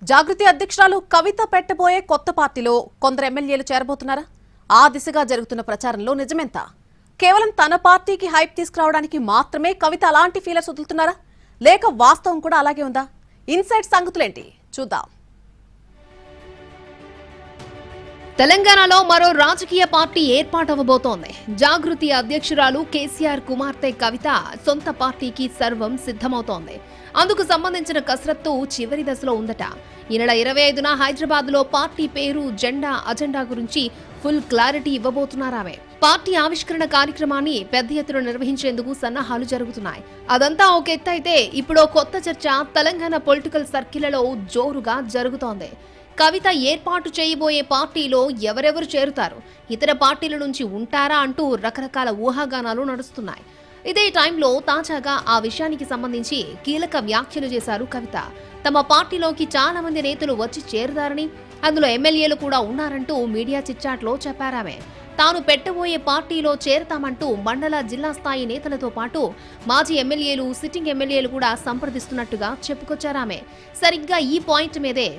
జాగృతి అధ్యక్షురాలు కవిత పెట్టబోయే కొత్త పార్టీలో కొందరు ఎమ్మెల్యేలు చేరబోతున్నారా? ఆ దిశగా జరుగుతున్న ప్రచారంలో నిజమెంత? కేవలం తన పార్టీకి హైప్ తీసుకురావడానికి మాత్రమే కవిత అలాంటి ఫీలర్స్ వదులుతున్నారా, లేక వాస్తవం కూడా అలాగే ఉందా? ఇన్సైడ్ సంగతులేంటి చూద్దాం. తెలంగాణలో మరో రాజకీయ పార్టీ ఏర్పాటవబోతోంది. జాగృతి అధ్యక్షురాలు కేసీఆర్ కుమార్తె కవిత సొంత పార్టీకి సర్వం సిద్ధమవుతోంది. అందుకు సంబంధించిన కసరత్తు చివరి దశలో ఉందట. ఈ నెల 25న హైదరాబాద్ లో పార్టీ పేరు, జెండా, అజెండా గురించి ఫుల్ క్లారిటీ ఇవ్వబోతున్నారామె. పార్టీ ఆవిష్కరణ కార్యక్రమాన్ని పెద్ద ఎత్తున నిర్వహించేందుకు సన్నాహాలు జరుగుతున్నాయి. అదంతా ఒక ఎత్తు అయితే, ఇప్పుడు కొత్త చర్చ తెలంగాణ పొలిటికల్ సర్కిళ్లలో జోరుగా జరుగుతోంది. కవిత ఏర్పాటు చేయబోయే పార్టీలో ఎవరెవరు చేరుతారు, ఇతర పార్టీల నుంచి ఉంటారా అంటూ రకరకాల ఊహాగానాలు నడుస్తున్నాయి. ఇదే టైంలో తాజాగా ఆ విషయానికి సంబంధించి కీలక వ్యాఖ్యలు చేశారు కవిత. తమ పార్టీలోకి చాలా మంది నేతలు వచ్చి చేరుతారని, అందులో ఎమ్మెల్యేలు కూడా ఉన్నారంటూ మీడియా చిట్చాట్లో చెప్పారామె. తాను పెట్టబోయే పార్టీలో చేరతామంటూ మండల, జిల్లా స్థాయి నేతలతో పాటు మాజీ ఎమ్మెల్యేలు, సిట్టింగ్ ఎమ్మెల్యేలు కూడా సంప్రదిస్తున్నట్టుగా చెప్పుకొచ్చారామె. సరిగ్గా ఈ పాయింట్ మీదే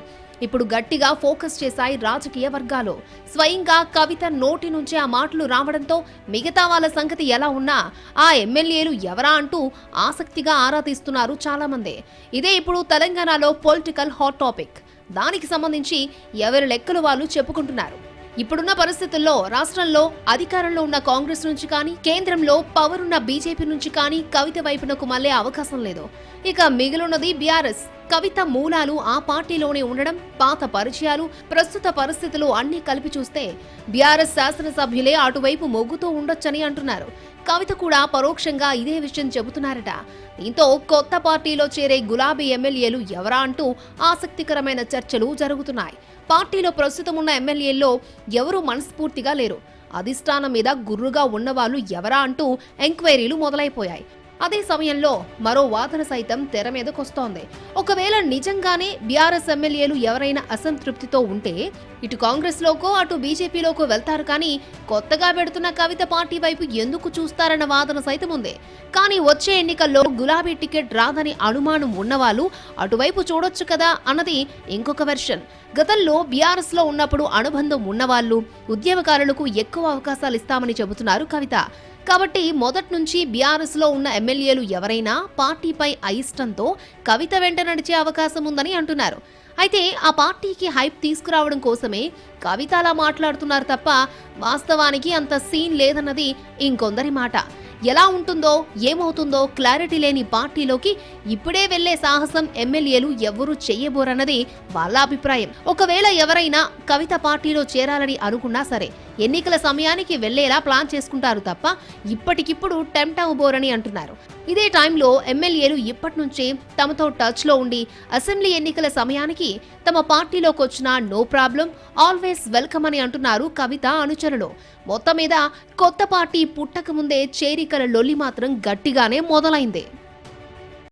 ఇప్పుడు గట్టిగా ఫోకస్ చేశాయి రాజకీయ వర్గాలు. స్వయంగా కవిత నోటి నుంచి ఆ మాటలు రావడంతో మిగతా వాళ్ళ సంగతి ఎలా ఉన్నా ఆ ఎమ్మెల్యేలు ఎవరా అంటూ ఆసక్తిగా ఆరా తీస్తున్నారు చాలా మంది. ఇదే ఇప్పుడు తెలంగాణలో పొలిటికల్ హాట్ టాపిక్. దానికి సంబంధించి ఎవరి లెక్కలు వాళ్ళు చెప్పుకుంటున్నారు. ఇప్పుడున్న పరిస్థితుల్లో రాష్ట్రంలో అధికారంలో ఉన్న కాంగ్రెస్ నుంచి కానీ, కేంద్రంలో పవర్ ఉన్న బీజేపీ నుంచి కానీ కవిత వైపునకు మళ్లే అవకాశం లేదు. ఇక మిగిలినది బీఆర్ఎస్. కవిత మూలాలు ఆ పార్టీలోనే ఉండడం, పాత పరిచయాలు, ప్రస్తుత పరిస్థితులు అన్ని కలిపి చూస్తే బీఆర్ఎస్ శాసనసభ్యులే అటువైపు మొగ్గుతూ ఉండొచ్చని అంటున్నారు. కవిత కూడా పరోక్షంగా ఇదే విషయం చెబుతున్నారట. దీంతో కొత్త పార్టీలో చేరే గులాబీ ఎమ్మెల్యేలు ఎవరా అంటూ ఆసక్తికరమైన చర్చలు జరుగుతున్నాయి. పార్టీలో ప్రస్తుతం ఉన్న ఎమ్మెల్యేల్లో ఎవరూ మనస్ఫూర్తిగా లేరు. అధిష్టానం మీద గుర్రుగా ఉన్నవాళ్లు ఎవరా అంటూ ఎంక్వైరీలు మొదలైపోయాయి. అదే సమయంలో మరో వాదన సైతం తెర మీదకొస్తోంది. ఒకవేళ నిజంగానే బీఆర్ఎస్ ఎమ్మెల్యేలు ఎవరైనా అసంతృప్తితో ఉంటే ఇటు కాంగ్రెస్ లోకో అటు బీజేపీలోకో వెళ్తారు, కానీ కొత్తగా పెడుతున్న కవిత పార్టీ వైపు ఎందుకు చూస్తారన్న వాదన సైతం ఉంది. కానీ వచ్చే ఎన్నికల్లో గులాబీ టికెట్ రాదని అనుమానం ఉన్నవాళ్ళు అటువైపు చూడొచ్చు కదా అన్నది ఇంకొక వెర్షన్. గతంలో బీఆర్ఎస్ లో ఉన్నప్పుడు అనుబంధం ఉన్నవాళ్లు, ఉద్యమకారులకు ఎక్కువ అవకాశాలు ఇస్తామని చెబుతున్నారు కవిత. కాబట్టి మొదటి నుంచి బీఆర్ఎస్ లో ఉన్న ఎమ్మెల్యేలు ఎవరైనా పార్టీపై అయిష్టంతో కవిత వెంట నడిచే అవకాశం ఉందని అంటున్నారు. అయితే ఆ పార్టీకి హైప్ తీసుకురావడం కోసమే కవిత అలా మాట్లాడుతున్నారు తప్ప వాస్తవానికి అంత సీన్ లేదన్నది ఇంకొందరి మాట. ఎలా ఉంటుందో ఏమవుతుందో క్లారిటీ లేని పార్టీలోకి ఇప్పుడే వెళ్లే సాహసం ఎమ్మెల్యేలు ఎవ్వరూ చెయ్యబోరన్నది వాళ్ళ అభిప్రాయం. ఒకవేళ ఎవరైనా కవిత పార్టీలో చేరాలని అనుకున్నా సరే ఎన్నికల సమయానికి వెళ్లేలా ప్లాన్ చేసుకుంటారు తప్ప ఇప్పటికిప్పుడు టెంప్ట్ అవ్వబోరని అంటున్నారు. ఇదే టైంలో ఎమ్మెల్యేలు ఇప్పటి నుంచే తమతో టచ్ లో ఉండి అసెంబ్లీ ఎన్నికల సమయానికి తమ పార్టీలోకి వచ్చినా నో ప్రాబ్లం, ఆల్వేస్ వెల్కమ్ అని అంటున్నారు కవిత అనుచరులు. మొత్తం మీద కొత్త పార్టీ పుట్టక ముందే చేరికల లొల్లి మాత్రం గట్టిగానే మొదలైంది.